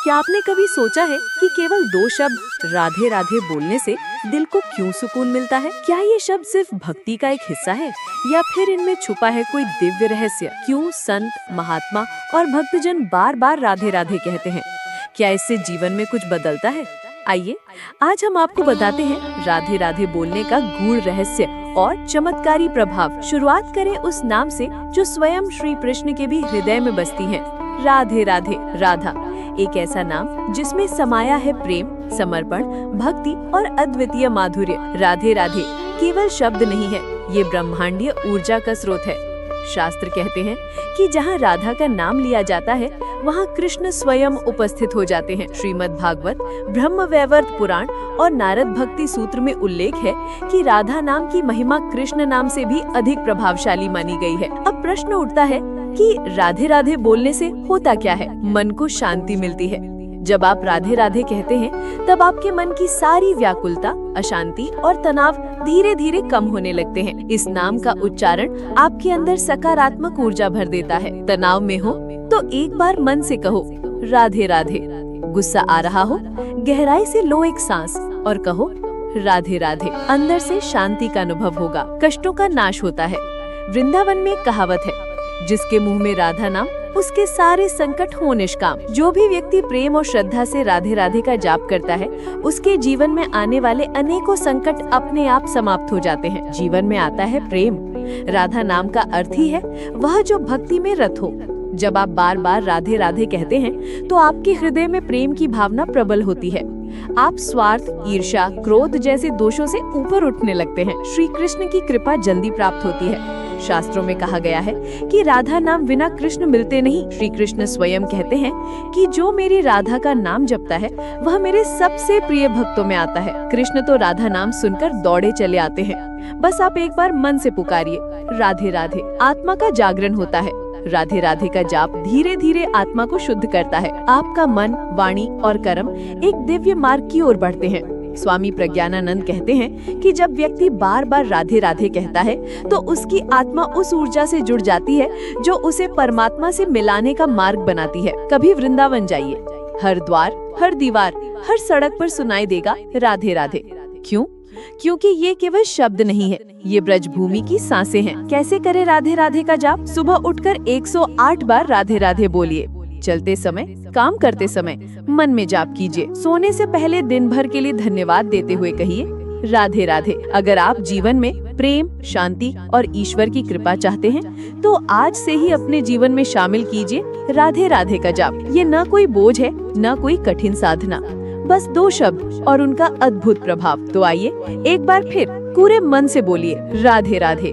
क्या आपने कभी सोचा है कि केवल 2 शब्द राधे राधे बोलने से दिल को क्यों सुकून मिलता है? क्या ये शब्द सिर्फ भक्ति का एक हिस्सा है या फिर इनमें छुपा है कोई दिव्य रहस्य? क्यों संत, महात्मा और भक्तजन बार बार राधे राधे कहते हैं? क्या इससे जीवन में कुछ बदलता है? आइए आज हम आपको बताते हैं राधे राधे बोलने का गूढ़ रहस्य और चमत्कारी प्रभाव। शुरुआत करें उस नाम से जो स्वयं श्री कृष्ण के भी हृदय में बसती है। राधे राधे। राधा एक ऐसा नाम जिसमें समाया है प्रेम, समर्पण, भक्ति और अद्वितीय माधुर्य। राधे राधे केवल शब्द नहीं है, ये ब्रह्मांडीय ऊर्जा का स्रोत है। शास्त्र कहते हैं कि जहाँ राधा का नाम लिया जाता है वहाँ कृष्ण स्वयं उपस्थित हो जाते हैं। श्रीमद् भागवत, ब्रह्म वैवर्त पुराण और नारद भक्ति सूत्र में उल्लेख है कि राधा नाम की महिमा कृष्ण नाम से भी अधिक प्रभावशाली मानी गई है। अब प्रश्न उठता है कि राधे राधे बोलने से होता क्या है? मन को शांति मिलती है। जब आप राधे राधे कहते हैं तब आपके मन की सारी व्याकुलता, अशांति और तनाव धीरे धीरे कम होने लगते हैं। इस नाम का उच्चारण आपके अंदर सकारात्मक ऊर्जा भर देता है। तनाव में हो तो एक बार मन से कहो राधे राधे। गुस्सा आ रहा हो, गहराई से लो एक सांस और कहो राधे राधे। अंदर से शांति का अनुभव होगा, कष्टों का नाश होता है। वृंदावन में एक कहावत है, जिसके मुंह में राधा नाम उसके सारे संकट हो निष्काम। जो भी व्यक्ति प्रेम और श्रद्धा से राधे राधे का जाप करता है, उसके जीवन में आने वाले अनेकों संकट अपने आप समाप्त हो जाते हैं। जीवन में आता है प्रेम। राधा नाम का अर्थ ही है वह जो भक्ति में रत हो। जब आप बार बार राधे राधे कहते हैं तो आपके हृदय में प्रेम की भावना प्रबल होती है। आप स्वार्थ, ईर्ष्या, क्रोध जैसे दोषों से ऊपर उठने लगते हैं। श्री कृष्ण की कृपा जल्दी प्राप्त होती है। शास्त्रों में कहा गया है कि राधा नाम बिना कृष्ण मिलते नहीं। श्री कृष्ण स्वयं कहते हैं कि जो मेरी राधा का नाम जपता है वह मेरे सबसे प्रिय भक्तों में आता है। कृष्ण तो राधा नाम सुनकर दौड़े चले आते हैं। बस आप एक बार मन से पुकारिए राधे राधे। आत्मा का जागरण होता है। राधे राधे का जाप धीरे धीरे आत्मा को शुद्ध करता है। आपका मन, वाणी और कर्म एक दिव्य मार्ग की ओर बढ़ते हैं। स्वामी प्रज्ञानानंद कहते हैं कि जब व्यक्ति बार बार राधे राधे कहता है तो उसकी आत्मा उस ऊर्जा से जुड़ जाती है जो उसे परमात्मा से मिलाने का मार्ग बनाती है। कभी वृंदावन जाइए, हर द्वार, हर दीवार, हर सड़क पर सुनाई देगा राधे राधे। क्यों? क्योंकि ये केवल शब्द नहीं है, ये ब्रजभूमि की सांसें हैं। कैसे करें राधे राधे का जाप? सुबह उठकर 108 बार राधे राधे बोलिए। चलते समय, काम करते समय मन में जाप कीजिए। सोने से पहले दिन भर के लिए धन्यवाद देते हुए कहिए राधे राधे। अगर आप जीवन में प्रेम, शांति और ईश्वर की कृपा चाहते हैं तो आज से ही अपने जीवन में शामिल कीजिए राधे राधे का जाप। ये न कोई बोझ है, न कोई कठिन साधना, बस 2 शब्द और उनका अद्भुत प्रभाव। तो आइए एक बार फिर पूरे मन से बोलिए राधे राधे।